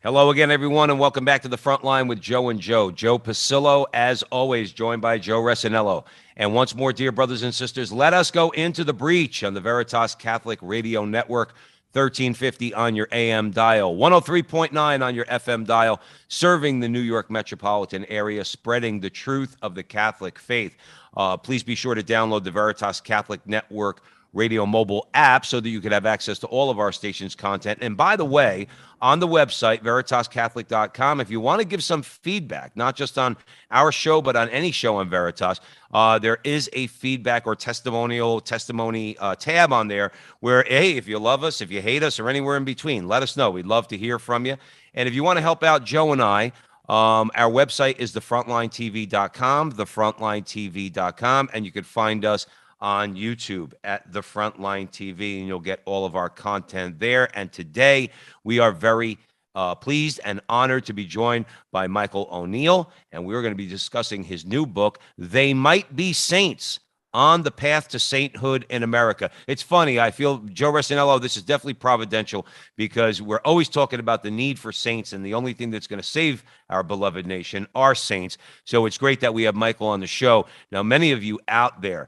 Hello again, everyone, and welcome back to the front line with Joe and Joe. Joe Pasillo, as always, joined by Joe Resinello. And once more, dear brothers and sisters, let us go into the breach on the Veritas Catholic Radio Network, 1350 on your AM dial, 103.9 on your FM dial, serving the New York metropolitan area, spreading the truth of the Catholic faith. Please be sure to download the Veritas Catholic Network radio mobile app so that you can have access to all of our station's content. And by the way, on the website, veritascatholic.com, if you want to give some feedback, not just on our show, but on any show on Veritas, there is a feedback or testimony tab on there where, hey, if you love us, if you hate us, or anywhere in between, let us know. We'd love to hear from you. And if you want to help out Joe and I, our website is thefrontlinetv.com, thefrontlinetv.com, and you can find us on YouTube at The Frontline TV, and you'll get all of our content there. And today we are very pleased and honored to be joined by Michael O'Neill, and we're going to be discussing his new book, They Might Be Saints: On the Path to Sainthood in America. It's funny, I feel, Joe Resinello, this is definitely providential because we're always talking about the need for saints, and the only thing that's going to save our beloved nation are saints. So it's great that we have Michael on the show. Now, many of you out there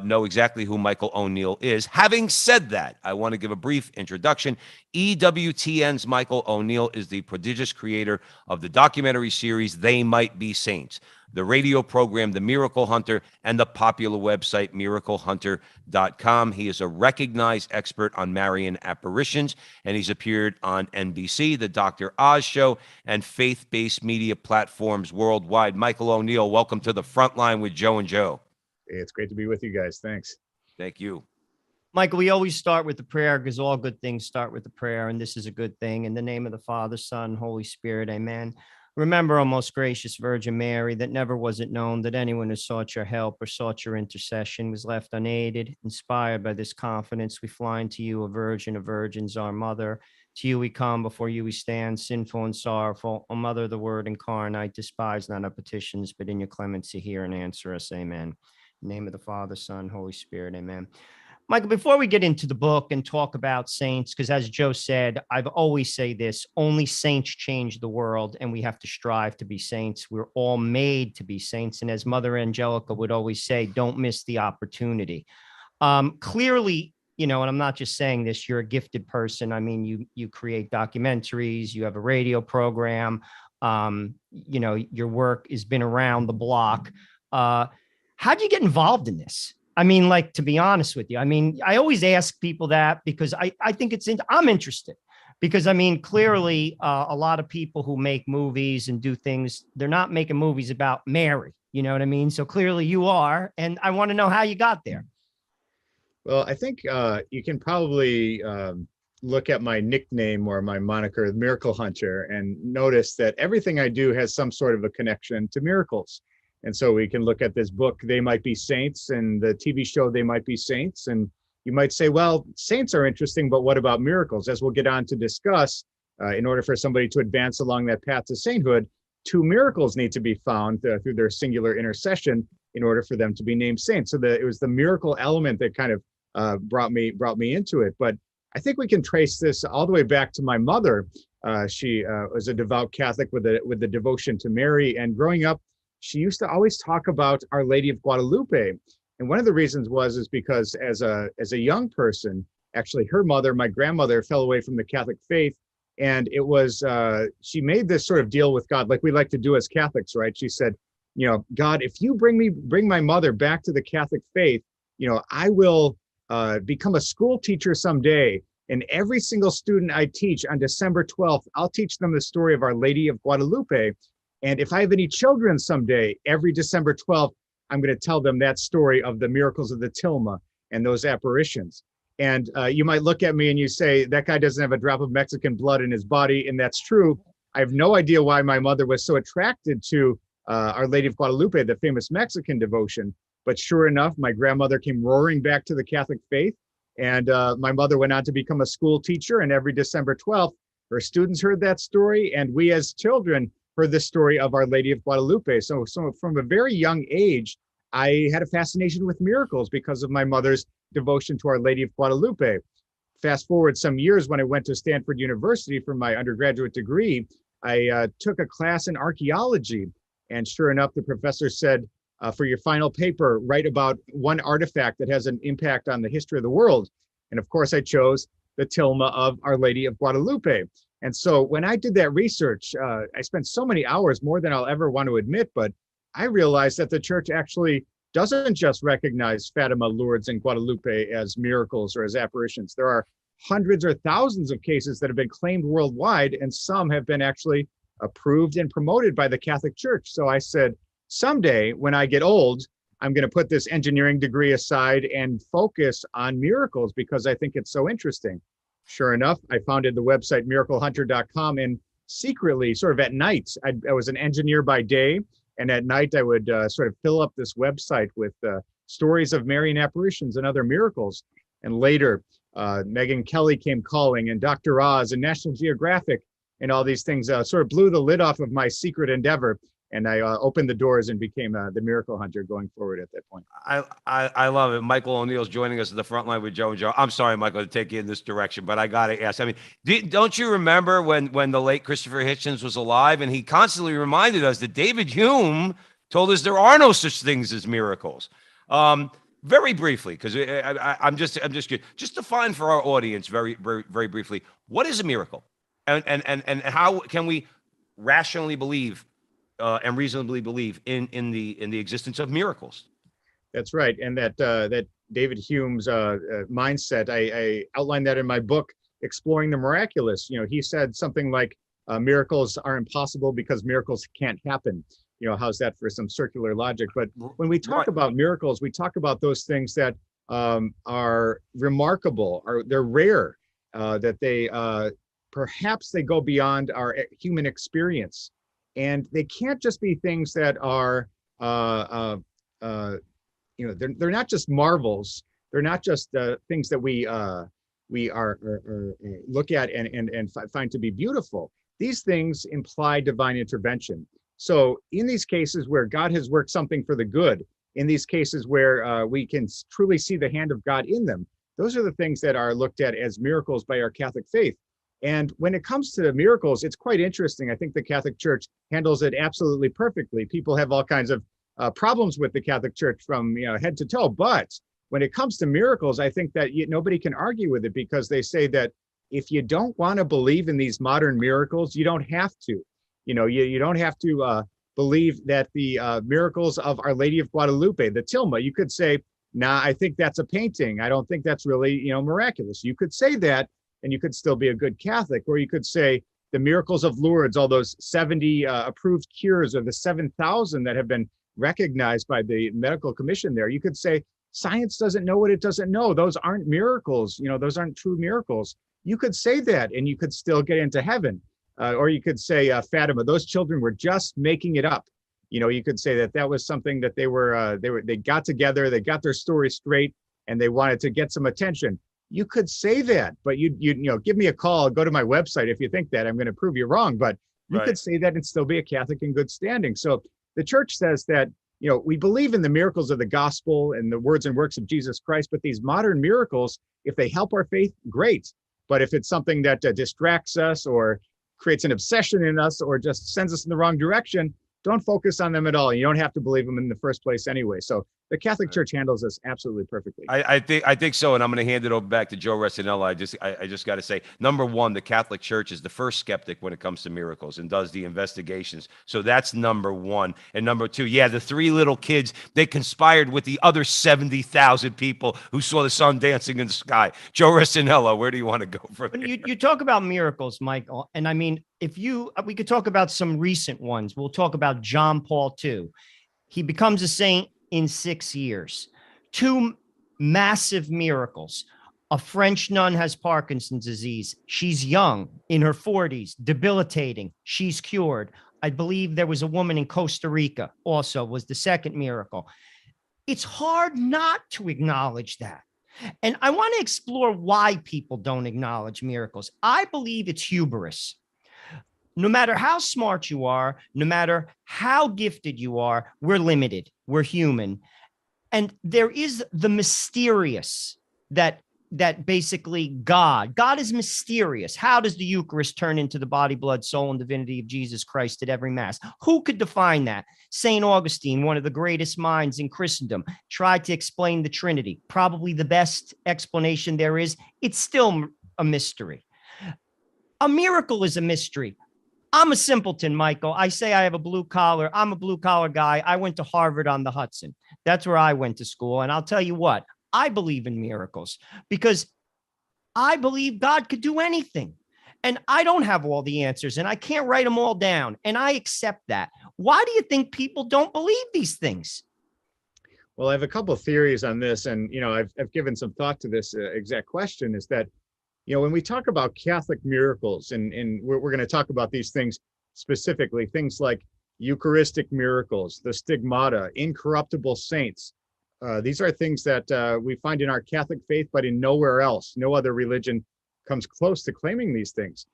know exactly who Michael O'Neill is. Having said that, I want to give a brief introduction. EWTN's Michael O'Neill is the prodigious creator of the documentary series They Might Be Saints, the radio program The Miracle Hunter, and the popular website miraclehunter.com. He is a recognized expert on Marian apparitions, and he's appeared on NBC, The Dr. Oz Show, and faith-based media platforms worldwide. Michael O'Neill, welcome to the front line with Joe and Joe. It's great to be with you guys. Thanks. Thank you. Michael, we always start with the prayer because all good things start with the prayer, and this is a good thing. In the name of the Father, Son, Holy Spirit, amen. Remember, O most gracious Virgin Mary, that never was it known that anyone who sought your help or sought your intercession was left unaided. Inspired by this confidence, we fly unto you, a virgin of virgins, our mother. To you we come, before you we stand, sinful and sorrowful. O Mother of the Word incarnate, despise not our petitions, but in your clemency hear and answer us, amen. In the name of the Father, Son, Holy Spirit, amen. Michael, before we get into the book and talk about saints, because as Joe said, I've always say this, only saints change the world, and we have to strive to be saints. We're all made to be saints. And as Mother Angelica would always say, don't miss the opportunity. Clearly, and I'm not just saying this, you're a gifted person. I mean, you create documentaries, you have a radio program, your work has been around the block. How'd you get involved in this? I mean, to be honest with you, I always ask people that because I think I'm interested because, clearly a lot of people who make movies and do things, they're not making movies about Mary. You know what I mean? So clearly you are, and I want to know how you got there. Well, I think you can probably look at my nickname or my moniker, Miracle Hunter, and notice that everything I do has some sort of a connection to miracles. And so we can look at this book, They Might Be Saints, and the TV show, They Might Be Saints. And you might say, well, saints are interesting, but what about miracles? As we'll get on to discuss, in order for somebody to advance along that path to sainthood, two miracles need to be found through their singular intercession in order for them to be named saints. So it was the miracle element that kind of brought me into it. But I think we can trace this all the way back to my mother. She was a devout Catholic with the devotion to Mary, and growing up, she used to always talk about Our Lady of Guadalupe. And one of the reasons is because as a young person, actually her mother, my grandmother, fell away from the Catholic faith. And it was, she made this sort of deal with God, like we like to do as Catholics, right? She said, God, if you bring my mother back to the Catholic faith, I will become a school teacher someday. And every single student I teach on December 12th, I'll teach them the story of Our Lady of Guadalupe. And if I have any children someday, every December 12th, I'm going to tell them that story of the miracles of the Tilma and those apparitions. And you might look at me and you say, that guy doesn't have a drop of Mexican blood in his body. And that's true. I have no idea why my mother was so attracted to Our Lady of Guadalupe, the famous Mexican devotion. But sure enough, my grandmother came roaring back to the Catholic faith. And my mother went on to become a school teacher. And every December 12th, her students heard that story. And we as children heard the story of Our Lady of Guadalupe. So from a very young age, I had a fascination with miracles because of my mother's devotion to Our Lady of Guadalupe. fast forward some years, when I went to Stanford University for my undergraduate degree, I took a class in archaeology. And sure enough, the professor said, for your final paper, write about one artifact that has an impact on the history of the world. And of course, I chose the tilma of Our Lady of Guadalupe. And so when I did that research, I spent so many hours, more than I'll ever want to admit, but I realized that the church actually doesn't just recognize Fatima, Lourdes, and Guadalupe as miracles or as apparitions. There are hundreds or thousands of cases that have been claimed worldwide, and some have been actually approved and promoted by the Catholic Church. So I said, someday when I get old, I'm going to put this engineering degree aside and focus on miracles because I think it's so interesting. Sure enough, I founded the website miraclehunter.com, and secretly, sort of at night, I was an engineer by day, and at night I would sort of fill up this website with stories of Marian apparitions and other miracles. And later, Megyn Kelly came calling, and Dr. Oz and National Geographic, and all these things sort of blew the lid off of my secret endeavor. And I opened the doors and became the Miracle Hunter going forward at that point. I love it. Michael O'Neill's joining us at the front line with Joe and Joe. I'm sorry, Michael, to take you in this direction, but I got to ask. I mean, don't you remember when the late Christopher Hitchens was alive, and he constantly reminded us that David Hume told us there are no such things as miracles. Very briefly, because I'm just curious. Just define for our audience very briefly, what is a miracle, and how can we rationally believe and reasonably believe in the existence of miracles? That's right, and that David Hume's mindset, I outlined that in my book, Exploring the Miraculous. You know, he said something like, miracles are impossible because miracles can't happen. You know, how's that for some circular logic? But when we talk about miracles, we talk about those things that are remarkable, they're rare, that they perhaps they go beyond our human experience. And they can't just be things that are, you know, they're not just marvels. They're not just things that we look at and find to be beautiful. These things imply divine intervention. So in these cases where God has worked something for the good, in these cases where we can truly see the hand of God in them, those are the things that are looked at as miracles by our Catholic faith. And when it comes to miracles, it's quite interesting. I think the Catholic Church handles it absolutely perfectly. People have all kinds of problems with the Catholic Church from head to toe. But when it comes to miracles, I think that nobody can argue with it, because they say that if you don't want to believe in these modern miracles, you don't have to. You know, you don't have to believe that the miracles of Our Lady of Guadalupe, the tilma, you could say, nah, I think that's a painting. I don't think that's really, miraculous. You could say that, and you could still be a good Catholic. Or you could say the miracles of Lourdes, all those 70 approved cures, or the 7,000 that have been recognized by the medical commission there. You could say science doesn't know what it doesn't know. Those aren't miracles. Those aren't true miracles. You could say that, and you could still get into heaven. Or you could say, Fatima, those children were just making it up. You could say that was something that they got together, they got their story straight, and they wanted to get some attention. You could say that, but you give me a call, go to my website if you think that. I'm going to prove you wrong, but you could say that and still be a Catholic in good standing. So the church says that, we believe in the miracles of the gospel and the words and works of Jesus Christ, but these modern miracles, if they help our faith, great. But if it's something that distracts us or creates an obsession in us or just sends us in the wrong direction, don't focus on them at all. You don't have to believe them in the first place anyway. So the Catholic Church handles this absolutely perfectly. I think so, and I'm going to hand it over back to Joe Resinella. I just got to say, number one, the Catholic Church is the first skeptic when it comes to miracles and does the investigations. So that's number one. And number two, the three little kids, they conspired with the other 70,000 people who saw the sun dancing in the sky. Joe Resinella, where do you want to go from here? You talk about miracles, Michael, and I mean, we could talk about some recent ones. We'll talk about John Paul II. He becomes a saint in 6 years. 2 massive miracles. A French nun has Parkinson's disease. She's young, in her 40s, debilitating. She's cured. I believe there was a woman in Costa Rica also was the second miracle. It's hard not to acknowledge that. And I want to explore why people don't acknowledge miracles. I believe it's hubris. No matter how smart you are, no matter how gifted you are, we're limited. We're human. And there is the mysterious that that basically God is mysterious. How does the Eucharist turn into the body, blood, soul, and divinity of Jesus Christ at every Mass? Who could define that? St. Augustine, one of the greatest minds in Christendom, tried to explain the Trinity. Probably the best explanation there is. It's still a mystery. A miracle is a mystery. I'm a simpleton, Michael. I say I have a blue collar. I'm a blue collar guy. I went to Harvard on the Hudson. That's where I went to school. And I'll tell you what, I believe in miracles because I believe God could do anything. And I don't have all the answers and I can't write them all down. And I accept that. Why do you think people don't believe these things? Well, I have a couple of theories on this, and I've given some thought to this exact question. Is that when we talk about Catholic miracles, and we're going to talk about these things specifically, things like Eucharistic miracles, the stigmata, incorruptible saints. These are things that we find in our Catholic faith, but in nowhere else. No other religion comes close to claiming these things.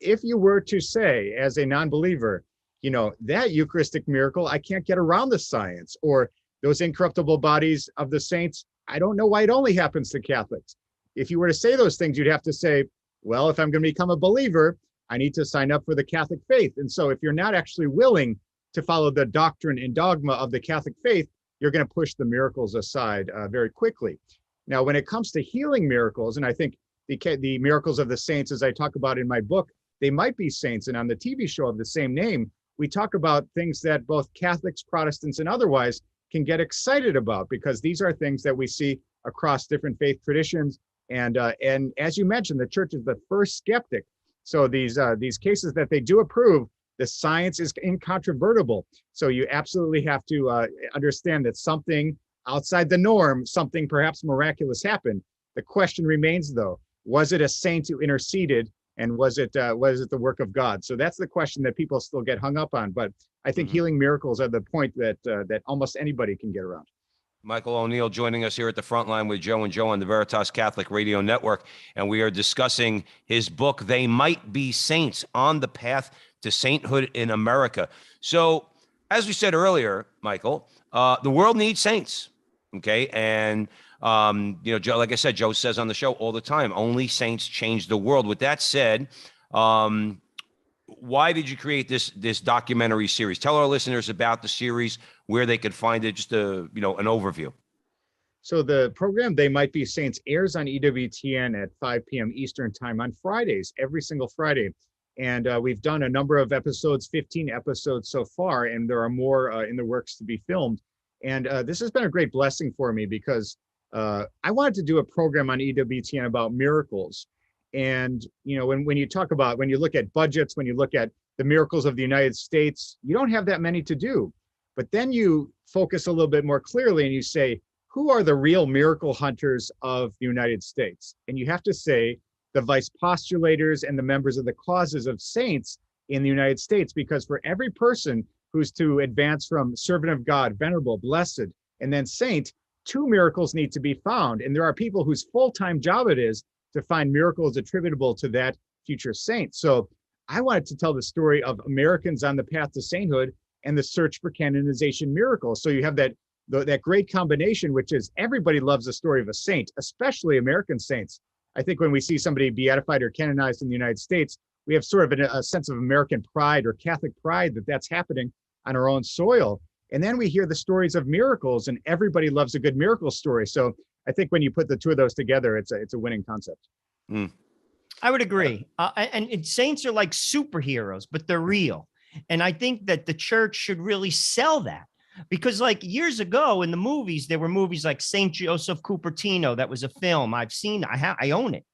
If you were to say, as a non-believer, that Eucharistic miracle, I can't get around the science, or those incorruptible bodies of the saints, I don't know why it only happens to Catholics. If you were to say those things, you'd have to say, well, if I'm going to become a believer, I need to sign up for the Catholic faith. And so if you're not actually willing to follow the doctrine and dogma of the Catholic faith, you're going to push the miracles aside very quickly. Now, when it comes to healing miracles, and I think the miracles of the saints, as I talk about in my book, they might be saints. And on the TV show of the same name, we talk about things that both Catholics, Protestants, and otherwise can get excited about, because these are things that we see across different faith traditions. And as you mentioned, the church is the first skeptic. So these cases that they do approve, the science is incontrovertible. So you absolutely have to understand that something outside the norm, something perhaps miraculous happened. The question remains, though, was it a saint who interceded, and was it the work of God? So that's the question that people still get hung up on. But I think healing miracles are the point that almost anybody can get around. Michael O'Neill joining us here at the Frontline with Joe and Joe on the Veritas Catholic Radio Network. And we are discussing his book, They Might Be Saints, On the Path to Sainthood in America. So as we said earlier, Michael, the world needs saints. Okay. And, Joe, like I said, Joe says on the show all the time, only saints change the world. With that said, why did you create this documentary series? Tell our listeners about the series, where they could find it, just an overview. So the program, They Might Be Saints, airs on EWTN at 5 p.m. Eastern time on Fridays, every single Friday. And we've done a number of episodes, 15 episodes so far, and there are more in the works to be filmed. And this has been a great blessing for me, because I wanted to do a program on EWTN about miracles. And, when you look at budgets, when you look at the miracles of the United States, you don't have that many to do. But then you focus a little bit more clearly and you say, who are the real miracle hunters of the United States? And you have to say the vice postulators and the members of the causes of saints in the United States, because for every person who's to advance from servant of God, venerable, blessed, and then saint, 2 miracles need to be found. And there are people whose full-time job it is to find miracles attributable to that future saint. So I wanted to tell the story of Americans on the path to sainthood and the search for canonization miracles. So you have that great combination, which is everybody loves the story of a saint, especially American saints. I think when we see somebody beatified or canonized in the United States, we have sort of a sense of American pride or Catholic pride that's happening on our own soil. And then we hear the stories of miracles, and everybody loves a good miracle story. So I think when you put the two of those together, it's a winning concept. I would agree. And saints are like superheroes, but they're real. And I think that the church should really sell that, because like years ago in the movies, there were movies like Saint Joseph Cupertino. That was a film I've seen. I own it.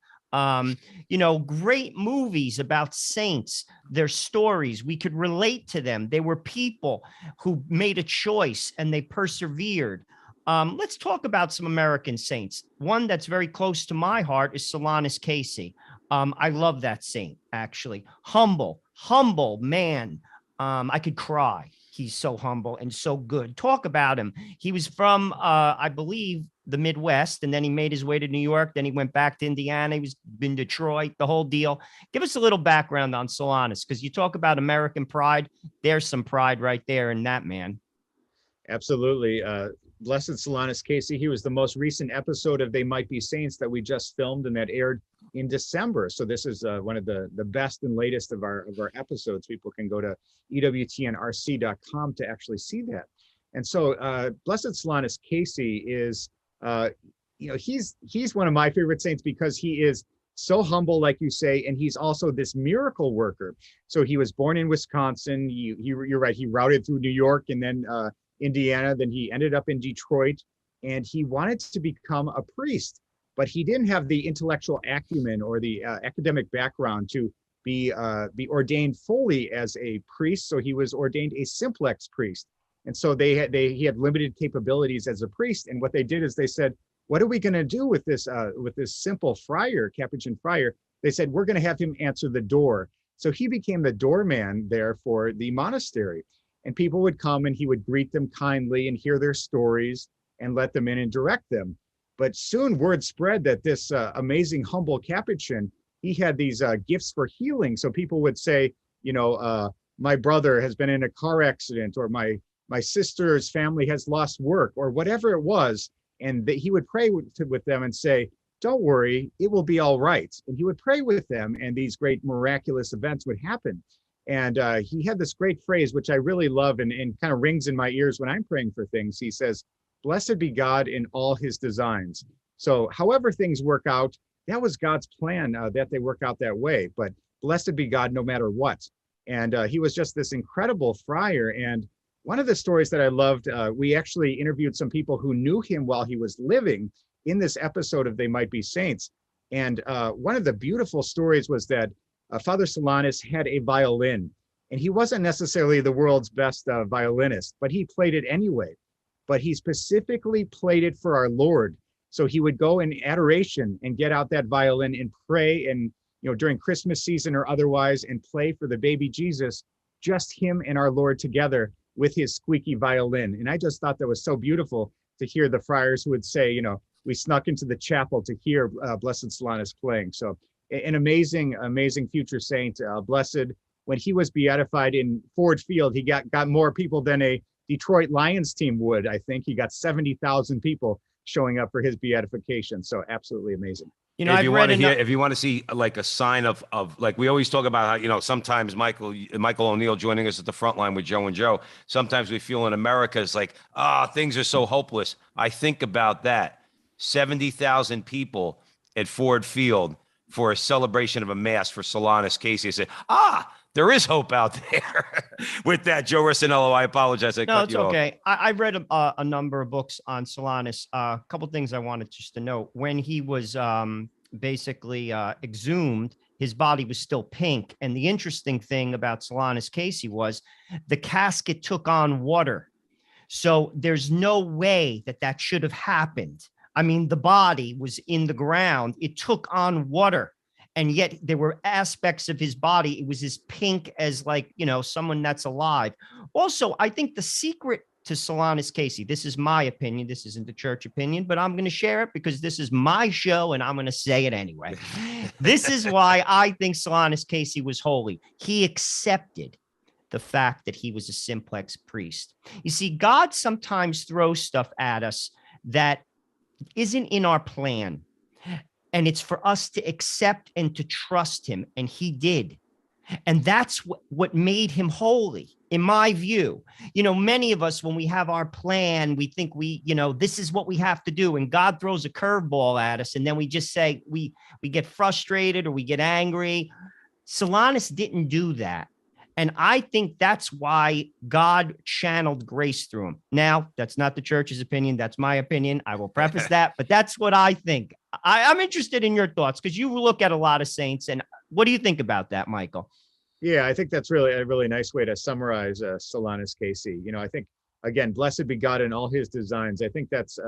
Great movies about saints, their stories. We could relate to them. They were people who made a choice and they persevered. Let's talk about some American saints. One that's very close to my heart is Solanus Casey. I love that saint, actually. Humble man. I could cry. He's so humble and so good. Talk about him. He was from, I believe, the Midwest, and then he made his way to New York. Then he went back to Indiana. He was in Detroit, the whole deal. Give us a little background on Solanus, because you talk about American pride. There's some pride right there in that man. Absolutely. Blessed Solanus Casey, he was the most recent episode of They Might Be Saints that we just filmed and that aired in December. So this is one of the best and latest of our episodes. People can go to ewtnrc.com to actually see that. And so Blessed Solanus Casey is, he's one of my favorite saints because he is so humble, like you say, and he's also this miracle worker. So he was born in Wisconsin. You're right. He routed through New York and then Indiana. Then he ended up in Detroit, and he wanted to become a priest, but he didn't have the intellectual acumen or the academic background to be ordained fully as a priest. So he was ordained a simplex priest, and so he had limited capabilities as a priest. And what they did is they said, "What are we going to do with this simple friar, Capuchin friar?" They said, "We're going to have him answer the door." So he became the doorman there for the monastery. And people would come and he would greet them kindly and hear their stories and let them in and direct them. But soon word spread that this amazing, humble Capuchin, he had these gifts for healing. So people would say, my brother has been in a car accident, or my sister's family has lost work, or whatever it was. And he would pray with them and say, "Don't worry, it will be all right." And he would pray with them, and these great miraculous events would happen. And he had this great phrase, which I really love and kind of rings in my ears when I'm praying for things. He says, "Blessed be God in all his designs." So however things work out, that was God's plan, that they work out that way. But blessed be God no matter what. And he was just this incredible friar. And one of the stories that I loved, we actually interviewed some people who knew him while he was living in this episode of They Might Be Saints. And one of the beautiful stories was that Father Solanus had a violin, and he wasn't necessarily the world's best violinist, but he played it anyway. But he specifically played it for our Lord. So he would go in adoration and get out that violin and pray, and during Christmas season or otherwise, and play for the baby Jesus, just him and our Lord together with his squeaky violin. And I just thought that was so beautiful to hear the friars who would say, we snuck into the chapel to hear Blessed Solanus playing. So an amazing, amazing future saint, blessed. When he was beatified in Ford Field, he got more people than a Detroit Lions team would. I think he got 70,000 people showing up for his beatification. So absolutely amazing. If you want to see like a sign of like we always talk about how, sometimes Michael O'Neill joining us at the front line with Joe and Joe, sometimes we feel in America it's like, things are so hopeless. I think about that. 70,000 people at Ford Field for a celebration of a mass for Solanus Casey. I said, there is hope out there. With that, Joe Rossinello, I apologize. No, it's okay. I've read a number of books on Solanus. A couple things I wanted just to note. When he was basically exhumed, his body was still pink. And the interesting thing about Solanus Casey was the casket took on water. So there's no way that should have happened. I mean, the body was in the ground. It took on water. And yet there were aspects of his body. It was as pink as someone that's alive. Also, I think the secret to Solanus Casey, this is my opinion. This isn't the church opinion, but I'm going to share it because this is my show and I'm going to say it anyway. This is why I think Solanus Casey was holy. He accepted the fact that he was a simplex priest. You see, God sometimes throws stuff at us that isn't in our plan. And it's for us to accept and to trust him. And he did. And that's what made him holy, in my view. Many of us, when we have our plan, we think this is what we have to do. And God throws a curveball at us. And then we just say, we get frustrated or we get angry. Solanus didn't do that. And I think that's why God channeled grace through him. Now, that's not the church's opinion. That's my opinion. I will preface that, but that's what I think. I'm interested in your thoughts because you look at a lot of saints. And what do you think about that, Michael? Yeah, I think that's really a really nice way to summarize Solanus Casey. I think, again, blessed be God in all his designs. I think that's,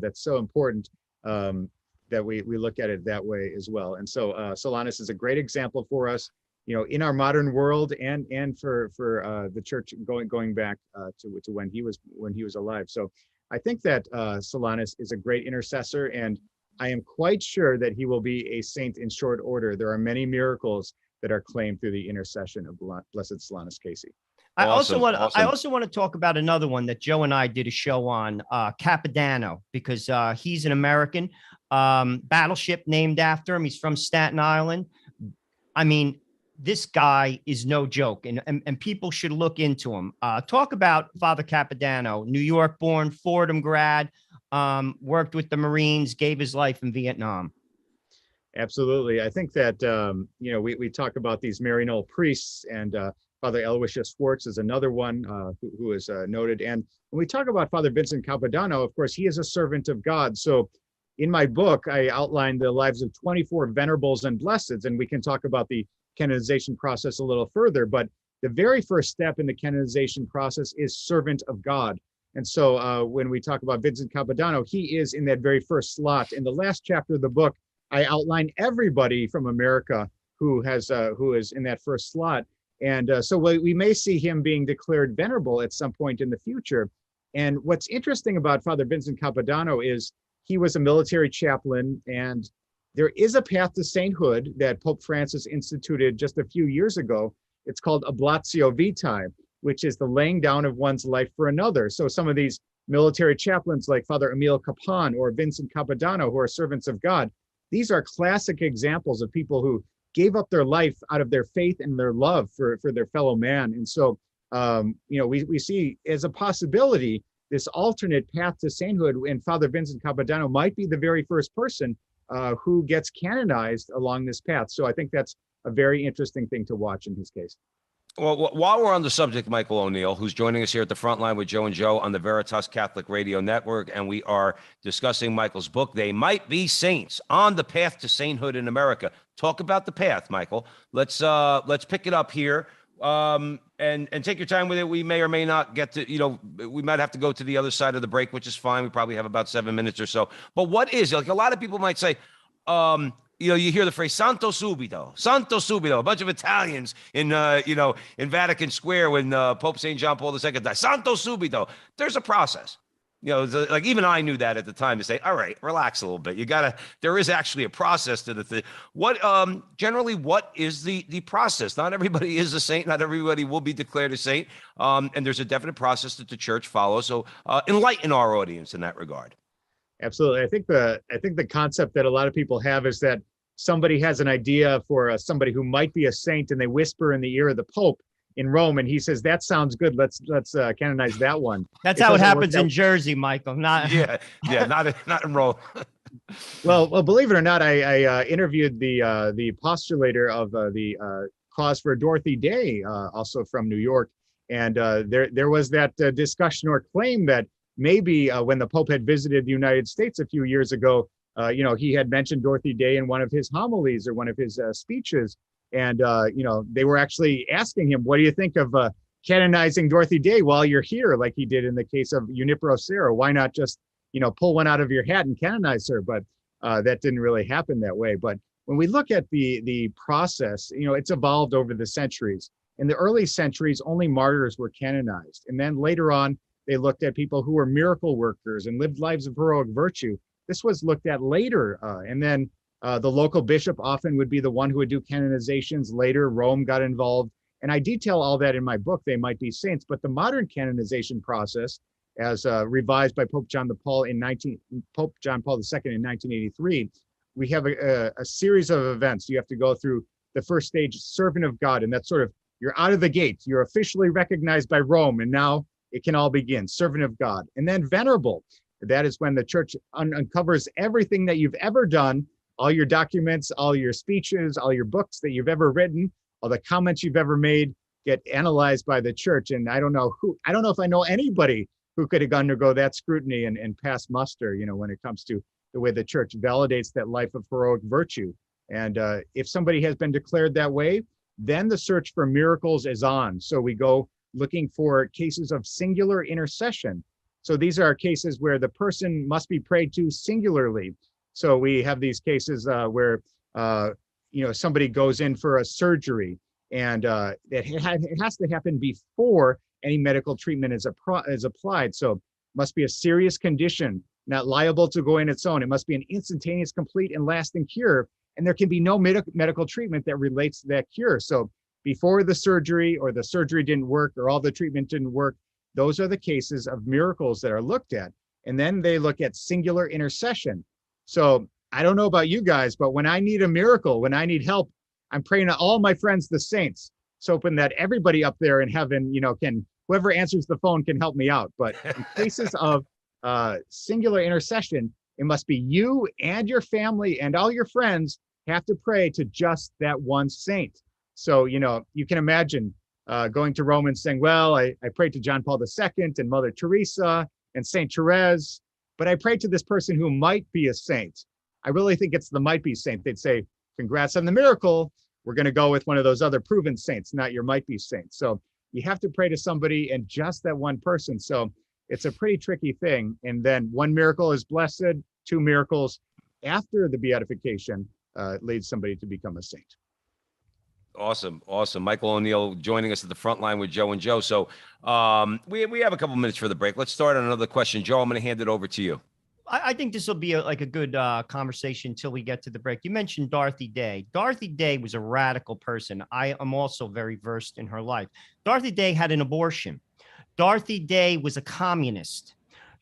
that's so important that we look at it that way as well. And so Solanus is a great example for us. In our modern world and for the church going back to when he was alive. So I think that Solanus is a great intercessor, and I am quite sure that he will be a saint in short order. There are many miracles that are claimed through the intercession of Blessed Solanus Casey. I Awesome, I awesome. also want to talk about another one that Joe and I did a show on, Capodanno, because he's an American, battleship named after him. He's from Staten Island. I mean, this guy is no joke, and people should look into him. Talk about Father Capodanno, New York born, Fordham grad, worked with the Marines, gave his life in Vietnam. Absolutely. I think that, we talk about these Maryknoll priests, and Father Aloysius Schwartz is another one who is noted. And when we talk about Father Vincent Capodanno, of course, he is a servant of God. So in my book, I outlined the lives of 24 venerables and blesseds, and we can talk about the canonization process a little further. But the very first step in the canonization process is servant of God. And so when we talk about Vincent Capodanno, he is in that very first slot. In the last chapter of the book, I outline everybody from America who is in that first slot. And so we may see him being declared venerable at some point in the future. And what's interesting about Father Vincent Capodanno is he was a military chaplain, and there is a path to sainthood that Pope Francis instituted just a few years ago. It's called Oblatio Vitae, which is the laying down of one's life for another. So some of these military chaplains like Father Emile Capon or Vincent Capodanno, who are servants of God, these are classic examples of people who gave up their life out of their faith and their love for their fellow man. And so, we see as a possibility this alternate path to sainthood, and Father Vincent Capodanno might be the very first person who gets canonized along this path. So I think that's a very interesting thing to watch in his case. Well, while we're on the subject, Michael O'Neill, who's joining us here at the front line with Joe and Joe on the Veritas Catholic Radio Network, and we are discussing Michael's book, They Might Be Saints, On the Path to Sainthood in America. Talk about the path, Michael. Let's pick it up here, and take your time with it. We may or may not get to, we might have to go to the other side of the break, which is fine. We probably have about 7 minutes or so. But what is, like, a lot of people might say, you hear the phrase Santo Subito, a bunch of Italians in Vatican Square when Pope St. John Paul II died. Santo Subito. There's a process. Like even I knew that at the time, to say, all right, relax a little bit. There is actually a process to the thing. Generally, what is the process? Not everybody is a saint. Not everybody will be declared a saint. And there's a definite process that the church follows. So enlighten our audience in that regard. Absolutely. I think the concept that a lot of people have is that somebody has an idea for somebody who might be a saint, and they whisper in the ear of the Pope in Rome, and he says, "That sounds good. Let's canonize that one." That's how it happens in Jersey, Michael. Not not in Rome. Well, believe it or not, I interviewed the postulator of the cause for Dorothy Day, also from New York, and there was that discussion or claim that maybe when the Pope had visited the United States a few years ago, he had mentioned Dorothy Day in one of his homilies or one of his speeches. And, they were actually asking him, what do you think of canonizing Dorothy Day while you're here, like he did in the case of Junipero Serra? Why not just, pull one out of your hat and canonize her? But that didn't really happen that way. But when we look at the process, it's evolved over the centuries. In the early centuries, only martyrs were canonized. And then later on, they looked at people who were miracle workers and lived lives of heroic virtue. This was looked at later. And then the local bishop often would be the one who would do canonizations. Later, Rome got involved. And I detail all that in my book, They Might Be Saints. But the modern canonization process, as revised by Pope John Paul II in 1983, we have a series of events. You have to go through the first stage, servant of God. And that's sort of, you're out of the gate. You're officially recognized by Rome. And now it can all begin, servant of God. And then venerable. That is when the church uncovers everything that you've ever done, all your documents, all your speeches, all your books that you've ever written, all the comments you've ever made get analyzed by the church. And I don't know if I know anybody who could undergo that scrutiny and pass muster, when it comes to the way the church validates that life of heroic virtue. And if somebody has been declared that way, then the search for miracles is on. So we go looking for cases of singular intercession. So these are cases where the person must be prayed to singularly. So we have these cases where somebody goes in for a surgery, and it has to happen before any medical treatment is applied. So it must be a serious condition, not liable to go in its own. It must be an instantaneous, complete, and lasting cure. And there can be no medical treatment that relates to that cure. So before the surgery, or the surgery didn't work, or all the treatment didn't work. Those are the cases of miracles that are looked at. And then they look at singular intercession. So I don't know about you guys, but when I need a miracle, when I need help, I'm praying to all my friends, the saints, so hoping that everybody up there in heaven, whoever answers the phone can help me out. But in cases of singular intercession, it must be you and your family and all your friends have to pray to just that one saint. So, you can imagine going to Rome and saying, well, I prayed to John Paul II and Mother Teresa and Saint Therese, but I prayed to this person who might be a saint. I really think it's the might be saint. They'd say, congrats on the miracle. We're going to go with one of those other proven saints, not your might be saint. So you have to pray to somebody and just that one person. So it's a pretty tricky thing. And then one miracle is blessed, two miracles after the beatification leads somebody to become a saint. Awesome. Michael O'Neill joining us at the front line with Joe and Joe. So we have a couple minutes for the break. Let's start on another question. Joe, I'm going to hand it over to you. I think this will be a good conversation until we get to the break. You mentioned Dorothy Day. Dorothy Day was a radical person. I am also very versed in her life. Dorothy Day had an abortion. Dorothy Day was a communist.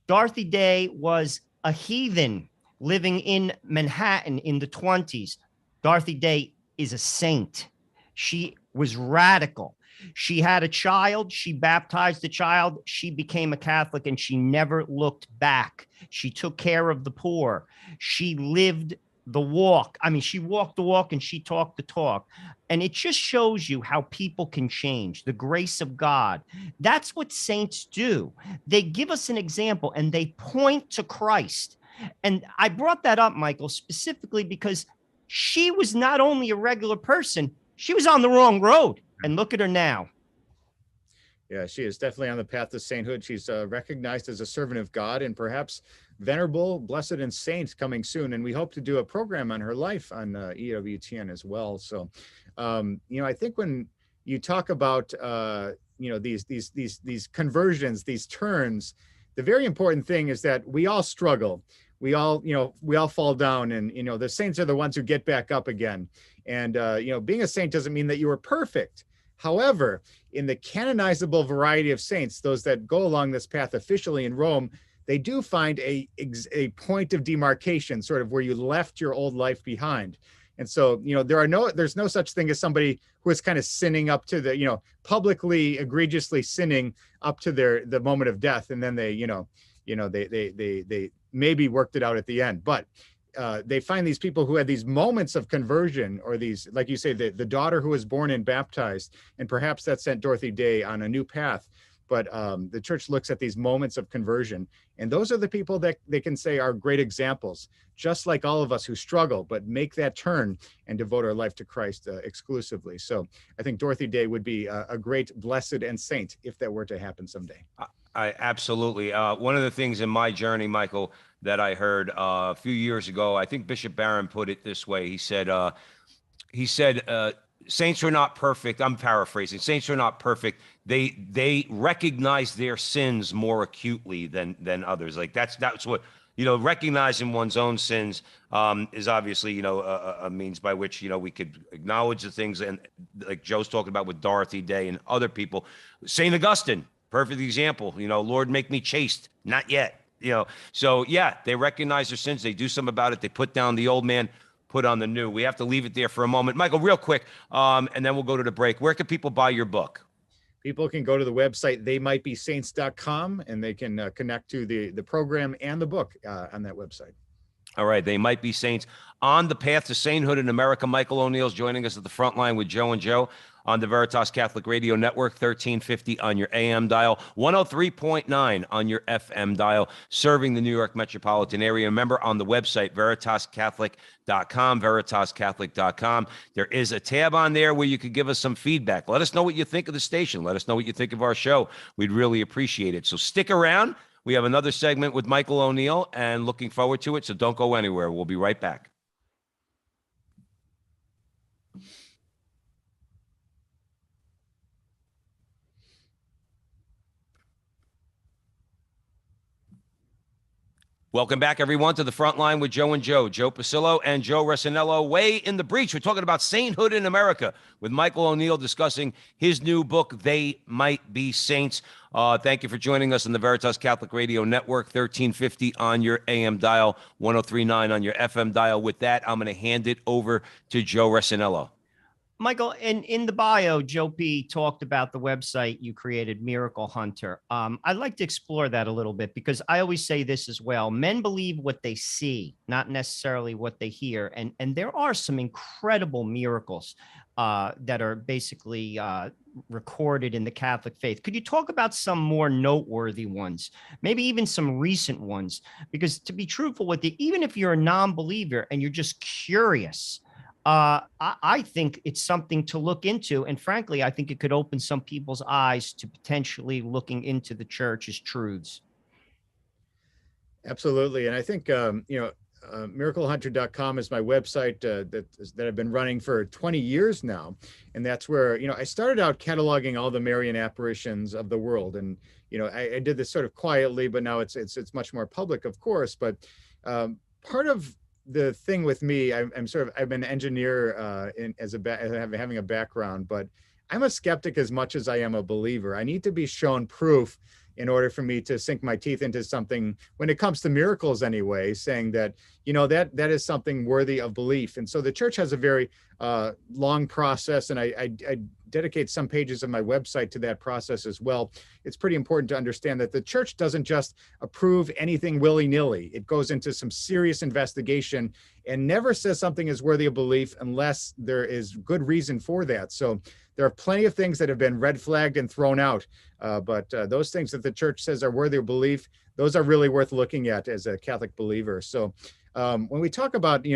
Dorothy Day was a heathen living in Manhattan in the 1920s. Dorothy Day is a saint. She was radical. She had a child. She baptized the child. She became a Catholic and she never looked back. She took care of the poor. She lived the walk. I mean, she walked the walk and she talked the talk. And it just shows you how people can change, the grace of God. That's what saints do. They give us an example and they point to Christ. And I brought that up, Michael, specifically because she was not only a regular person, she was on the wrong road. And look at her now. Yeah, she is definitely on the path to sainthood. She's recognized as a servant of God and perhaps venerable, blessed, and saint coming soon. And we hope to do a program on her life on EWTN as well. So, I think when you talk about, these conversions, these turns, the very important thing is that we all struggle. We all fall down, and, the saints are the ones who get back up again. And, being a saint doesn't mean that you were perfect. However, in the canonizable variety of saints, those that go along this path officially in Rome, they do find a point of demarcation, sort of where you left your old life behind. And so, there's no such thing as somebody who is kind of sinning up to the, publicly, egregiously sinning up to the moment of death. And then they maybe worked it out at the end. But they find these people who had these moments of conversion, or these, like you say, the daughter who was born and baptized, and perhaps that sent Dorothy Day on a new path. But the church looks at these moments of conversion, and those are the people that they can say are great examples, just like all of us who struggle, but make that turn and devote our life to Christ exclusively. So I think Dorothy Day would be a great blessed and saint if that were to happen someday. I absolutely. One of the things in my journey, Michael, that I heard a few years ago, I think Bishop Barron put it this way. He said, saints are not perfect. I'm paraphrasing. Saints are not perfect. They recognize their sins more acutely than others. Like that's what, recognizing one's own sins is obviously, a means by which, we could acknowledge the things. And like Joe's talking about with Dorothy Day and other people, St. Augustine, perfect example, Lord, make me chaste, not yet, So yeah, they recognize their sins. They do something about it. They put down the old man, put on the new. We have to leave it there for a moment. Michael, real quick, and then we'll go to the break. Where can people buy your book? People can go to the website, theymightbesaints.com, and they can connect to the program and the book on that website. All right. They Might Be Saints. On the path to sainthood in America, Michael O'Neill's joining us at the front line with Joe and Joe on the Veritas Catholic Radio Network, 1350 on your AM dial, 103.9 on your FM dial, serving the New York metropolitan area. Remember, on the website, veritascatholic.com, veritascatholic.com. There is a tab on there where you could give us some feedback. Let us know what you think of the station. Let us know what you think of our show. We'd really appreciate it. So stick around. We have another segment with Michael O'Neill, and looking forward to it. So don't go anywhere. We'll be right back. Welcome back, everyone, to the front line with Joe and Joe. Joe Pasillo and Joe Resinello, way in the breach. We're talking about sainthood in America with Michael O'Neill discussing his new book, They Might Be Saints. Thank you for joining us on the Veritas Catholic Radio Network, 1350 on your AM dial, 1039 on your FM dial. With that, I'm going to hand it over to Joe Resinello. Michael, in the bio, Joe P. talked about the website you created, Miracle Hunter. I'd like to explore that a little bit because I always say this as well. Men believe what they see, not necessarily what they hear. And there are some incredible miracles that are basically recorded in the Catholic faith. Could you talk about some more noteworthy ones, maybe even some recent ones? Because to be truthful with you, even if you're a non-believer and you're just curious, I think it's something to look into. And frankly, I think it could open some people's eyes to potentially looking into the church's truths. Absolutely. And I think, miraclehunter.com is my website that I've been running for 20 years now. And that's where, I started out cataloging all the Marian apparitions of the world. And, I did this sort of quietly, but now it's much more public, of course. But part of the thing with me, I'm an engineer having a background, but I'm a skeptic as much as I am a believer. I need to be shown proof in order for me to sink my teeth into something when it comes to miracles anyway, saying that, that is something worthy of belief. And so the church has a very long process, and I dedicate some pages of my website to that process as well. It's pretty important to understand that the church doesn't just approve anything willy-nilly. It goes into some serious investigation and never says something is worthy of belief unless there is good reason for that. So there are plenty of things that have been red flagged and thrown out, but those things that the church says are worthy of belief, those are really worth looking at as a Catholic believer. So when we talk about,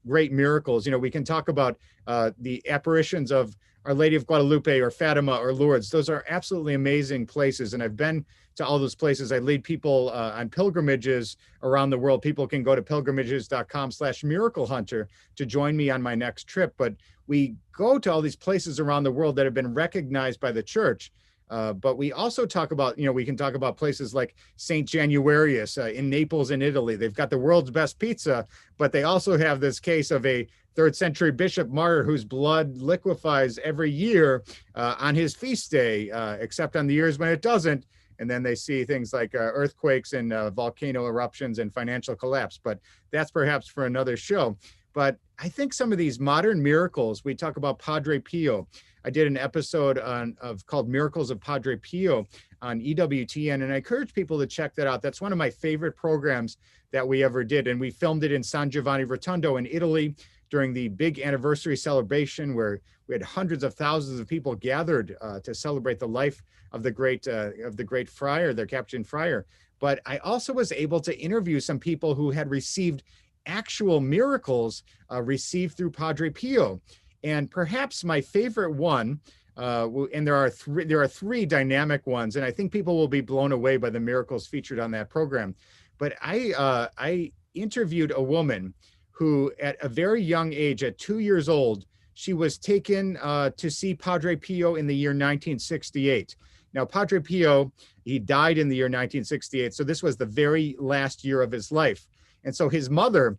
great miracles, we can talk about the apparitions of Our Lady of Guadalupe or Fatima or Lourdes. Those are absolutely amazing places. And I've been to all those places. I lead people on pilgrimages around the world. People can go to pilgrimages.com/miraclehunter to join me on my next trip. But we go to all these places around the world that have been recognized by the church. But we also talk about, we can talk about places like St. Januarius in Naples in Italy. They've got the world's best pizza, but they also have this case of a 3rd century bishop martyr whose blood liquefies every year on his feast day, except on the years when it doesn't. And then they see things like earthquakes and volcano eruptions and financial collapse. But that's perhaps for another show. But I think some of these modern miracles, we talk about Padre Pio. I did an episode called Miracles of Padre Pio on EWTN, and I encourage people to check that out. That's one of my favorite programs that we ever did. And we filmed it in San Giovanni Rotondo in Italy during the big anniversary celebration where we had hundreds of thousands of people gathered to celebrate the life of the great friar, the Capuchin friar. But I also was able to interview some people who had received actual miracles received through Padre Pio. And perhaps my favorite one, and there are three dynamic ones, and I think people will be blown away by the miracles featured on that program. But I interviewed a woman who, at a very young age, at 2 years old, she was taken to see Padre Pio in the year 1968. Now, Padre Pio, he died in the year 1968, so this was the very last year of his life. And so his mother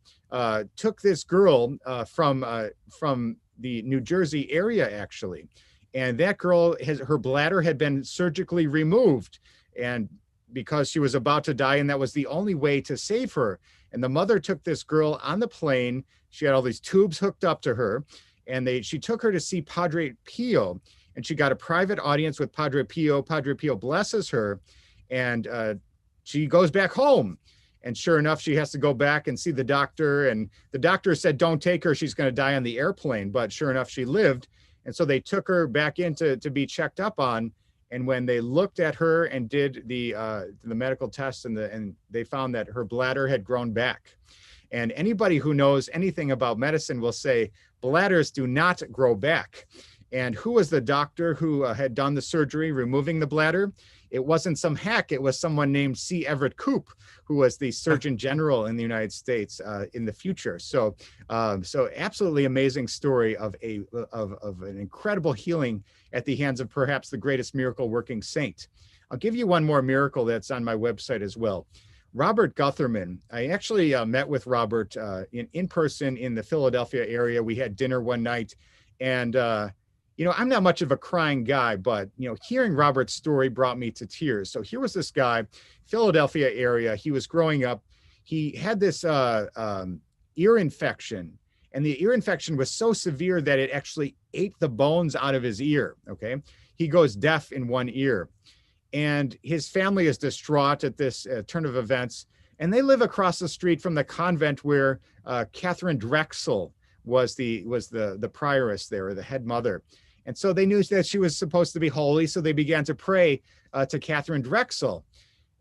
took this girl from the New Jersey area, actually. And that girl, her bladder had been surgically removed, and because she was about to die, and that was the only way to save her. And the mother took this girl on the plane. She had all these tubes hooked up to her, and she took her to see Padre Pio, and she got a private audience with Padre Pio. Padre Pio blesses her, and she goes back home. And sure enough, she has to go back and see the doctor. And the doctor said, don't take her, she's going to die on the airplane. But sure enough, she lived. And so they took her back in to be checked up on. And when they looked at her and did the medical tests, and they found that her bladder had grown back. And anybody who knows anything about medicine will say bladders do not grow back. And who was the doctor who had done the surgery removing the bladder? It wasn't some hack. It was someone named C. Everett Koop, who was the Surgeon General in the United States in the future. So absolutely amazing story of an incredible healing at the hands of perhaps the greatest miracle working saint. I'll give you one more miracle that's on my website as well. Robert Gutherman. I actually met with Robert in person in the Philadelphia area. We had dinner one night, and I'm not much of a crying guy, but hearing Robert's story brought me to tears. So here was this guy, Philadelphia area. He was growing up. He had this ear infection, and the ear infection was so severe that it actually ate the bones out of his ear. Okay, he goes deaf in one ear. And his family is distraught at this turn of events. And they live across the street from the convent where Catherine Drexel was the prioress there, or the head mother. And so they knew that she was supposed to be holy. So they began to pray to Catherine Drexel.